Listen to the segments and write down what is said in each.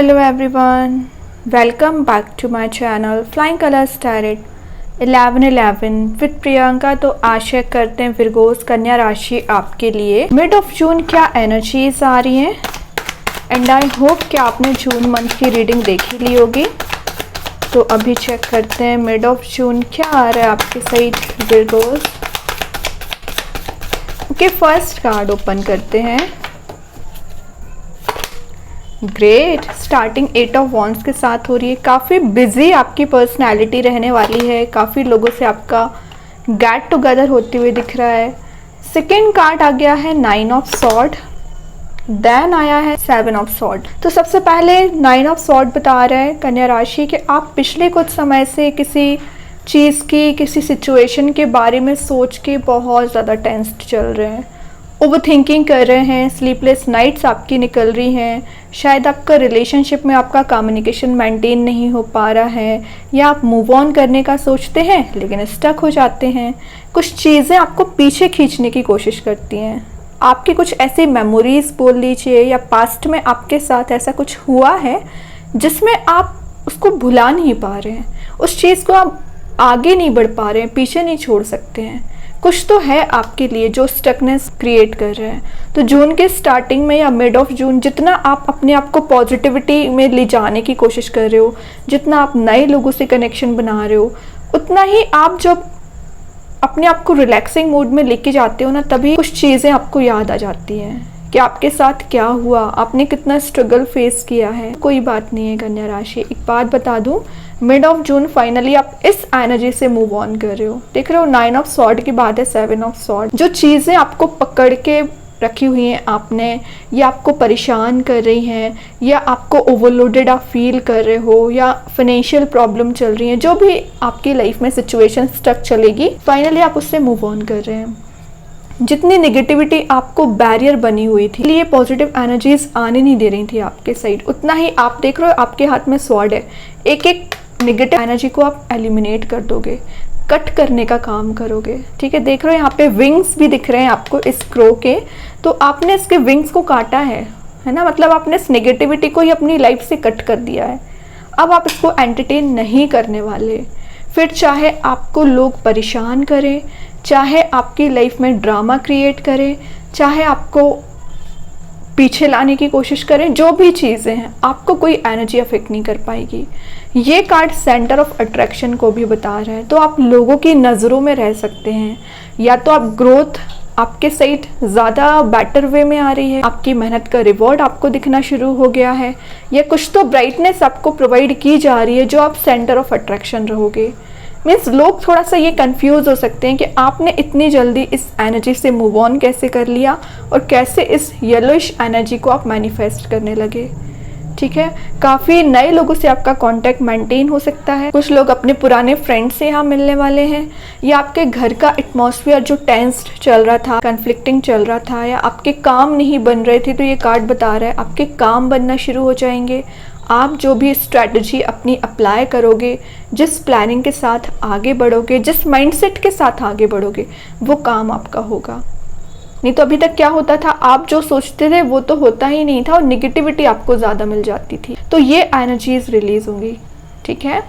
Hello everyone, welcome back to my channel Flying Colors Tarot 1111 with Priyanka. तो आशा करते हैं विर्गोस कन्या राशि आपके लिए मिड ऑफ जून क्या एनर्जीज आ रही हैं एंड आई होप कि आपने जून मंथ की रीडिंग देखी ली होगी। तो अभी चेक करते हैं मिड ऑफ जून क्या आ रहा है आपके side Virgos. Okay, first card open करते हैं। ग्रेट, स्टार्टिंग 8 ऑफ वॉन्ड्स के साथ हो रही है। काफ़ी बिजी आपकी पर्सनैलिटी रहने वाली है, काफ़ी लोगों से आपका गेट टुगेदर होते हुए दिख रहा है। सेकेंड कार्ड आ गया है 9 ऑफ सॉर्ड, देन आया है 7 ऑफ सॉर्ड। तो सबसे पहले 9 ऑफ सॉर्ड बता रहा है कन्या राशि कि आप पिछले कुछ समय से किसी चीज़ की, किसी सिचुएशन के बारे में सोच के बहुत ज़्यादा टेंस्ड चल रहे हैं, ओवर थिंकिंग कर रहे हैं, स्लीपलेस नाइट्स आपकी निकल रही हैं। शायद आपका रिलेशनशिप में आपका कम्युनिकेशन मेंटेन नहीं हो पा रहा है, या आप मूव ऑन करने का सोचते हैं लेकिन स्टक हो जाते हैं। कुछ चीज़ें आपको पीछे खींचने की कोशिश करती हैं। आपकी कुछ ऐसी मेमोरीज बोल लीजिए, या पास्ट में आपके साथ ऐसा कुछ हुआ है जिसमें आप उसको भुला नहीं पा रहे हैं, उस चीज़ को आप आगे नहीं बढ़ पा रहे हैं, पीछे नहीं छोड़ सकते हैं। कुछ तो है आपके लिए जो स्टकनेस क्रिएट कर रहे हैं। तो जून के स्टार्टिंग में या मिड ऑफ जून जितना आप अपने आप को पॉजिटिविटी में ले जाने की कोशिश कर रहे हो, जितना आप नए लोगों से कनेक्शन बना रहे हो, उतना ही आप जब अपने आप को रिलैक्सिंग मूड में लेके जाते हो ना, तभी कुछ चीज़ें आपको याद आ जाती हैं कि आपके साथ क्या हुआ, आपने कितना स्ट्रगल फेस किया है। कोई बात नहीं है कन्या राशि, एक बात बता दूं, मिड ऑफ जून फाइनली आप इस एनर्जी से मूव ऑन कर रहे हो। देख रहे हो 9 ऑफ सॉर्ड के बाद है 7 ऑफ सॉर्ड। जो चीज़ें आपको पकड़ के रखी हुई हैं आपने, या आपको परेशान कर रही हैं, या आपको ओवरलोडेड आप फील कर रहे हो, या फाइनेंशियल प्रॉब्लम चल रही है, जो भी आपकी लाइफ में सिचुएशन स्टक चलेगी, फाइनली आप उससे मूव ऑन कर रहे हैं। जितनी नेगेटिविटी आपको बैरियर बनी हुई थी, लिए पॉजिटिव एनर्जीज आने नहीं दे रही थी आपके साइड, उतना ही आप देख रहे हो आपके हाथ में स्वॉर्ड है। एक एक नेगेटिव एनर्जी को आप एलिमिनेट कर दोगे, कट करने का काम करोगे। ठीक है, देख रहे हो यहाँ पे विंग्स भी दिख रहे हैं आपको इस क्रो के। तो आपने इसके विंग्स को काटा है ना, मतलब आपने इस नेगेटिविटी को ही अपनी लाइफ से कट कर दिया है। अब आप इसको एंटरटेन नहीं करने वाले। फिर चाहे आपको लोग परेशान करें, चाहे आपकी लाइफ में ड्रामा क्रिएट करें, चाहे आपको पीछे लाने की कोशिश करें, जो भी चीज़ें हैं, आपको कोई एनर्जी अफेक्ट नहीं कर पाएगी। ये कार्ड सेंटर ऑफ अट्रैक्शन को भी बता रहा है। तो आप लोगों की नज़रों में रह सकते हैं, या तो आप ग्रोथ आपके साइड ज़्यादा बेटर वे में आ रही है, आपकी मेहनत का रिवॉर्ड आपको दिखना शुरू हो गया है, या कुछ तो ब्राइटनेस आपको प्रोवाइड की जा रही है जो आप सेंटर ऑफ अट्रैक्शन रहोगे। मीन्स लोग थोड़ा सा ये कंफ्यूज हो सकते हैं कि आपने इतनी जल्दी इस एनर्जी से मूव ऑन कैसे कर लिया, और कैसे इस येलोइश एनर्जी को आप मैनिफेस्ट करने लगे। ठीक है, काफ़ी नए लोगों से आपका कांटेक्ट मेंटेन हो सकता है। कुछ लोग अपने पुराने फ्रेंड से यहाँ मिलने वाले हैं, या आपके घर का एटमॉस्फेयर जो टेंस्ड चल रहा था, कन्फ्लिक्टिंग चल रहा था, या आपके काम नहीं बन रहे थे, तो ये कार्ड बता रहा है आपके काम बनना शुरू हो जाएंगे। आप जो भी स्ट्रैटेजी अपनी अप्लाई करोगे, जिस प्लानिंग के साथ आगे बढ़ोगे, जिस माइंडसेट के साथ आगे बढ़ोगे, वो काम आपका होगा। नहीं तो अभी तक क्या होता था, आप जो सोचते थे वो तो होता ही नहीं था, और निगेटिविटी आपको ज़्यादा मिल जाती थी। तो ये एनर्जीज रिलीज होंगी। ठीक है,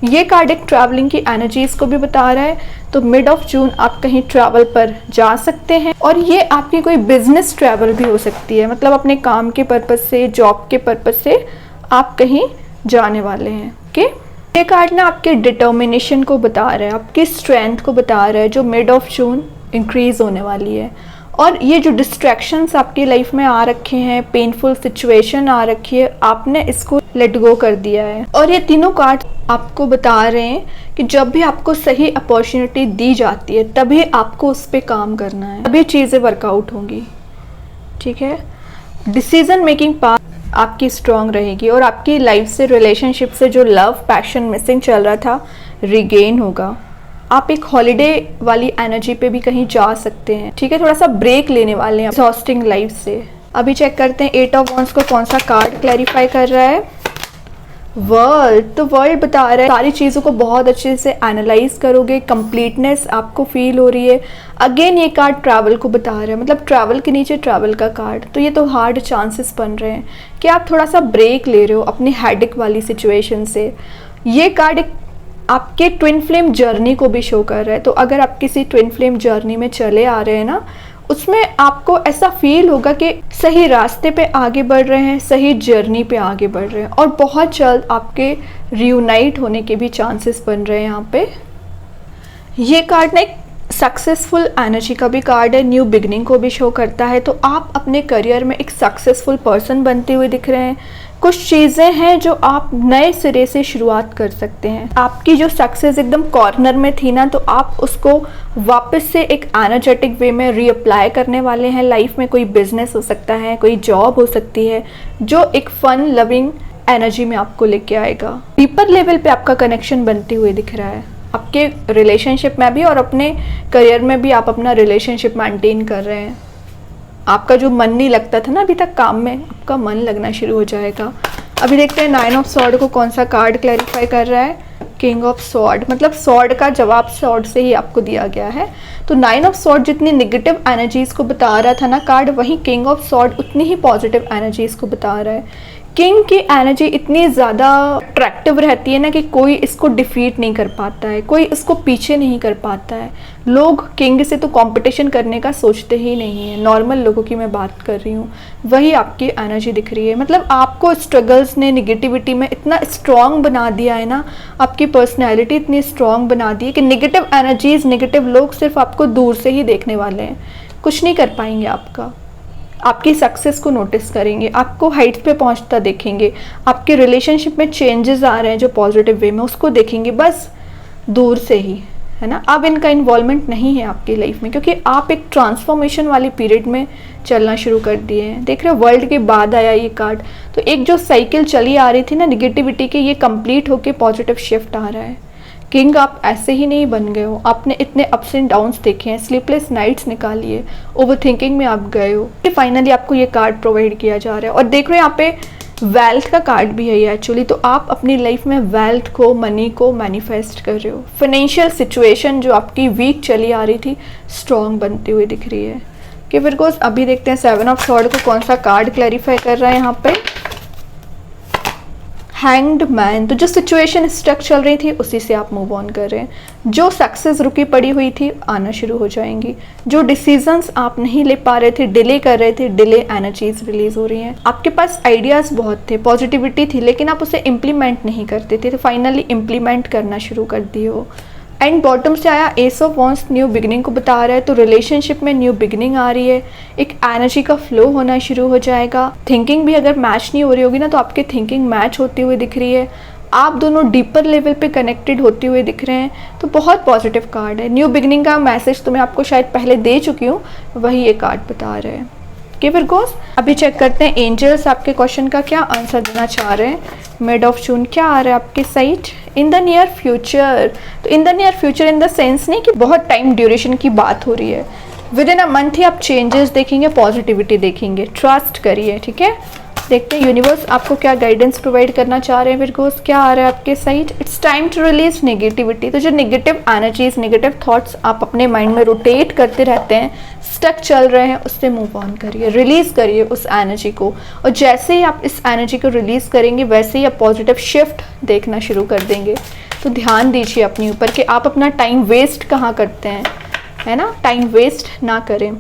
ये कार्ड एक ट्रैवलिंग की एनर्जीज को भी बता रहा है। तो मिड ऑफ जून आप कहीं ट्रैवल पर जा सकते हैं, और ये आपकी कोई बिजनेस ट्रैवल भी हो सकती है, मतलब अपने काम के पर्पज़ से, जॉब के पर्पज़ से आप कहीं जाने वाले हैं। ओके, ये कार्ड ना आपके डिटर्मिनेशन को बता रहा है, आपकी स्ट्रेंथ को बता रहा है, जो मिड ऑफ जून इंक्रीज होने वाली है। और ये जो डिस्ट्रैक्शंस आपकी लाइफ में आ रखे हैं, पेनफुल सिचुएशन आ रखी है, आपने इसको लेट गो कर दिया है। और ये तीनों कार्ड आपको बता रहे हैं कि जब भी आपको सही अपॉर्चुनिटी दी जाती है, तभी आपको उस पर काम करना है, तभी चीज़ें वर्कआउट होंगी। ठीक है, डिसीजन मेकिंग पावर आपकी स्ट्रांग रहेगी, और आपकी लाइफ से, रिलेशनशिप से जो लव, पैशन मिसिंग चल रहा था, रिगेन होगा। आप एक हॉलिडे वाली एनर्जी पे भी कहीं जा सकते हैं। ठीक है, थोड़ा सा ब्रेक लेने वाले हैं एग्जॉस्टिंग लाइफ से। अभी चेक करते हैं 8 ऑफ वॉन्ड्स को कौन सा कार्ड क्लैरिफाई कर रहा है। वर्ल्ड, तो वर्ल्ड बता रहा है सारी चीज़ों को बहुत अच्छे से एनालाइज करोगे, कंप्लीटनेस आपको फील हो रही है। अगेन ये कार्ड ट्रैवल को बता रहा है, मतलब ट्रैवल के नीचे ट्रैवल का कार्ड, तो ये तो हार्ड चांसेस बन रहे हैं कि आप थोड़ा सा ब्रेक ले रहे हो अपनी हेडेक वाली सिचुएशन से। ये कार्ड एक आपके ट्विन फ्लेम जर्नी को भी शो कर रहा है, तो अगर आप किसी ट्विन फ्लेम जर्नी में चले आ रहे हैं ना, उसमें आपको ऐसा फील होगा कि सही रास्ते पे आगे बढ़ रहे हैं, सही जर्नी पे आगे बढ़ रहे हैं, और बहुत जल्द आपके रियूनाइट होने के भी चांसेस बन रहे हैं यहाँ पे। ये कार्ड ना एक सक्सेसफुल एनर्जी का भी कार्ड है, न्यू बिगनिंग को भी शो करता है, तो आप अपने करियर में एक सक्सेसफुल पर्सन बनते हुए दिख रहे हैं। कुछ चीज़ें हैं जो आप नए सिरे से शुरुआत कर सकते हैं। आपकी जो सक्सेस एकदम कॉर्नर में थी ना, तो आप उसको वापस से एक एनर्जेटिक वे में रीअप्लाई करने वाले हैं लाइफ में। कोई बिजनेस हो सकता है, कोई जॉब हो सकती है, जो एक फन लविंग एनर्जी में आपको लेके आएगा। डीपर लेवल पे आपका कनेक्शन बनते हुए दिख रहा है, आपके रिलेशनशिप में भी और अपने करियर में भी आप अपना रिलेशनशिप मेंटेन कर रहे हैं। आपका जो मन नहीं लगता था ना अभी तक काम में, आपका मन लगना शुरू हो जाएगा। अभी देखते हैं 9 ऑफ सॉर्ड को कौन सा कार्ड क्लैरिफाई कर रहा है। किंग ऑफ सॉर्ड, मतलब सॉर्ड का जवाब सॉर्ड से ही आपको दिया गया है। तो 9 ऑफ सॉर्ड जितनी निगेटिव एनर्जीज को बता रहा था ना कार्ड, वही किंग ऑफ सॉर्ड उतनी ही पॉजिटिव एनर्जीज को बता रहा है। किंग की एनर्जी इतनी ज़्यादा अट्रैक्टिव रहती है ना कि कोई इसको डिफीट नहीं कर पाता है, कोई इसको पीछे नहीं कर पाता है। लोग किंग से तो कंपटीशन करने का सोचते ही नहीं है, नॉर्मल लोगों की मैं बात कर रही हूँ। वही आपकी एनर्जी दिख रही है, मतलब आपको स्ट्रगल्स ने निगेटिविटी में इतना स्ट्रॉन्ग बना दिया है ना, आपकी पर्सनैलिटी इतनी स्ट्रॉन्ग बना दी है कि निगेटिव एनर्जीज, निगेटिव लोग सिर्फ आपको दूर से ही देखने वाले हैं, कुछ नहीं कर पाएंगे आपकी सक्सेस को नोटिस करेंगे, आपको हाइट्स पे पहुंचता देखेंगे, आपके रिलेशनशिप में चेंजेस आ रहे हैं जो पॉजिटिव वे में, उसको देखेंगे बस दूर से ही, है ना। अब इनका इन्वॉल्वमेंट नहीं है आपकी लाइफ में, क्योंकि आप एक ट्रांसफॉर्मेशन वाली पीरियड में चलना शुरू कर दिए हैं। देख रहे हो वर्ल्ड के बाद आया ये कार्ड, तो एक जो साइकिल चली आ रही थी ना निगेटिविटी की, ये कंप्लीट होके पॉजिटिव शिफ्ट आ रहा है। किंग आप ऐसे ही नहीं बन गए हो, आपने इतने अप्स एंड डाउन्स देखे हैं, स्लीपलेस नाइट्स निकाली है, ओवर थिंकिंग में आप गए हो, फाइनली आपको ये कार्ड प्रोवाइड किया जा रहा है। और देख रहे हो यहाँ पे वेल्थ का कार्ड भी है ये एक्चुअली, तो आप अपनी लाइफ में वेल्थ को, मनी को मैनिफेस्ट कर रहे हो। फाइनेंशियल सिचुएशन जो आपकी वीक चली आ रही थी, स्ट्रॉन्ग बनती हुई दिख रही है। कि फिर कोर्स अभी देखते हैं 7 ऑफ सॉर्ड को कौन सा कार्ड क्लैरिफाई कर रहा है यहाँ पे। हैंग्ड मैन, तो जो सिचुएशन स्टक चल रही थी उसी से आप मूव ऑन कर रहे हैं। जो सक्सेस रुकी पड़ी हुई थी आना शुरू हो जाएंगी। जो डिसीजंस आप नहीं ले पा रहे थे, डिले कर रहे थे, डिले एनर्जीज रिलीज हो रही हैं। आपके पास आइडियाज बहुत थे, पॉजिटिविटी थी, लेकिन आप उसे इम्प्लीमेंट नहीं करते थे, तो फाइनली इम्प्लीमेंट करना शुरू कर दिए हो। एंड बॉटम से आया S of wands, new beginning को बता रहा है, तो रिलेशनशिप में न्यू बिगनिंग आ रही है, एक एनर्जी का फ्लो होना शुरू हो जाएगा। थिंकिंग भी अगर मैच नहीं हो रही होगी ना, तो आपकी थिंकिंग मैच होती हुई दिख रही है, आप दोनों डीपर लेवल पे कनेक्टेड होते हुए दिख रहे हैं, तो बहुत पॉजिटिव कार्ड है। न्यू बिगनिंग का मैसेज तो मैं आपको शायद पहले दे चुकी हूँ, वही ये कार्ड बता रहे हैं। कि फिर गोस अभी चेक करते हैं एंजल्स आपके क्वेश्चन का क्या आंसर देना चाह रहे हैं। मिड ऑफ जून क्या आ रहा है आपके side. In the near future, तो in the near future in the sense नहीं कि बहुत टाइम ड्यूरेशन की बात हो रही है, विद इन अ मंथ ही आप चेंजेस देखेंगे, पॉजिटिविटी देखेंगे, ट्रस्ट करिए, ठीक है। देखते हैं यूनिवर्स आपको क्या गाइडेंस प्रोवाइड करना चाह रहे हैं। फिर गोस क्या आ रहा है आपके side. It's time to release negativity, तो जो नेगेटिव एनर्जीज, नेगेटिव थॉट्स आप अपने माइंड में रोटेट करते रहते हैं, स्टक चल रहे हैं, उससे मूव ऑन करिए, रिलीज करिए उस एनर्जी को। और जैसे ही आप इस एनर्जी को रिलीज करेंगे, वैसे ही आप पॉजिटिव शिफ्ट देखना शुरू कर देंगे। तो ध्यान दीजिए अपने ऊपर कि आप अपना टाइम वेस्ट कहाँ करते हैं, है ना, टाइम वेस्ट ना करें।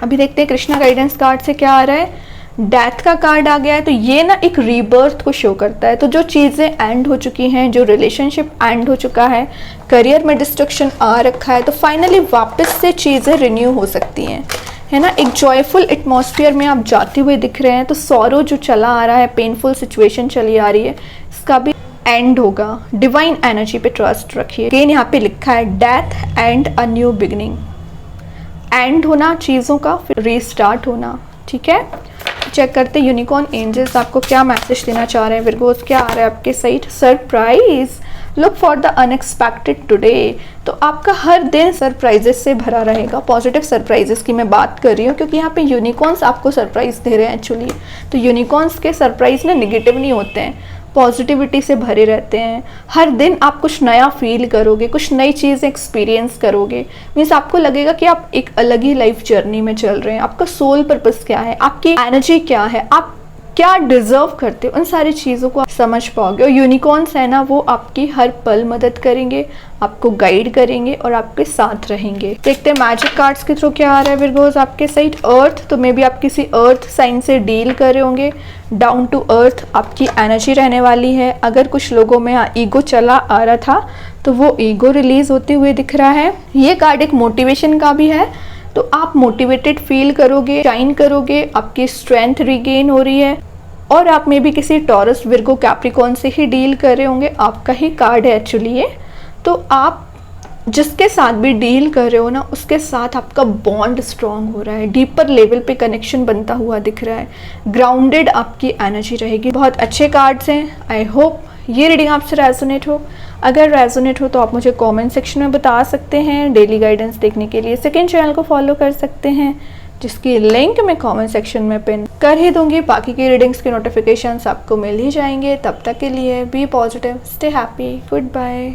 अभी देखते हैं कृष्णा गाइडेंस कार्ड से क्या आ रहा है। डेथ का कार्ड आ गया है, तो ये ना एक रीबर्थ को शो करता है। तो जो चीज़ें एंड हो चुकी हैं, जो रिलेशनशिप एंड हो चुका है, करियर में डिस्ट्रक्शन आ रखा है, तो फाइनली वापस से चीज़ें रिन्यू हो सकती हैं, है ना। एक जॉयफुल एटमॉस्फेयर में आप जाते हुए दिख रहे हैं। तो सॉरो जो चला आ रहा है, पेनफुल सिचुएशन चली आ रही है, इसका भी एंड होगा। डिवाइन एनर्जी पे ट्रस्ट रखिए। अगेन यहाँ पे लिखा है death and a new beginning, and होना चीज़ों का, फिर रीस्टार्ट होना, ठीक है। चेक करते यूनिकॉर्न एंजल्स आपको क्या मैसेज देना चाह रहे हैं। विरगोस क्या आ रहा है आपके side. Surprise, look for the unexpected today, तो आपका हर दिन सरप्राइजेस से भरा रहेगा। पॉजिटिव सरप्राइजेस की मैं बात कर रही हूँ, क्योंकि यहाँ पे यूनिकॉर्न्स आपको सरप्राइज दे रहे हैं एक्चुअली। तो यूनिकॉर्न्स के सरप्राइज ना निगेटिव नहीं होते हैं, पॉजिटिविटी से भरे रहते हैं। हर दिन आप कुछ नया फील करोगे, कुछ नई चीज़ एक्सपीरियंस करोगे। मीन्स आपको लगेगा कि आप एक अलग ही लाइफ जर्नी में चल रहे हैं। आपका सोल पर्पस क्या है, आपकी एनर्जी क्या है, आप क्या डिजर्व करते हो, उन सारी चीज़ों को आप समझ पाओगे। और यूनिकॉर्न्स है ना, वो आपकी हर पल मदद करेंगे, आपको गाइड करेंगे और आपके साथ रहेंगे। देखते हैं मैजिक कार्ड्स के थ्रू क्या आ रहा है विर्गोस आपके साइड। अर्थ, तो मे बी आप किसी अर्थ साइन से डील कर रहे होंगे। डाउन टू अर्थ आपकी एनर्जी रहने वाली है। अगर कुछ लोगों में ईगो चला आ रहा था तो वो ईगो रिलीज होते हुए दिख रहा है। ये कार्ड एक मोटिवेशन का भी है, तो आप मोटिवेटेड फील करोगे, शाइन करोगे, आपकी स्ट्रेंथ रिगेन हो रही है। और आप में भी किसी टॉरस, विर्गो, कैप्रिकॉर्न से ही डील कर रहे होंगे। आपका ही कार्ड है एक्चुअली ये। तो आप जिसके साथ भी डील कर रहे हो ना, उसके साथ आपका बॉन्ड स्ट्रांग हो रहा है, डीपर लेवल पे कनेक्शन बनता हुआ दिख रहा है। ग्राउंडेड आपकी एनर्जी रहेगी। बहुत अच्छे कार्ड्स हैं। आई होप ये रीडिंग आपसे रेजोनेट हो। अगर रेजोनेट हो तो आप मुझे कमेंट सेक्शन में बता सकते हैं। डेली गाइडेंस देखने के लिए सेकंड चैनल को फॉलो कर सकते हैं, जिसकी लिंक मैं कमेंट सेक्शन में पिन कर ही दूंगी। बाकी की रीडिंग्स के नोटिफिकेशंस आपको मिल ही जाएंगे। तब तक के लिए be positive, stay happy, good bye.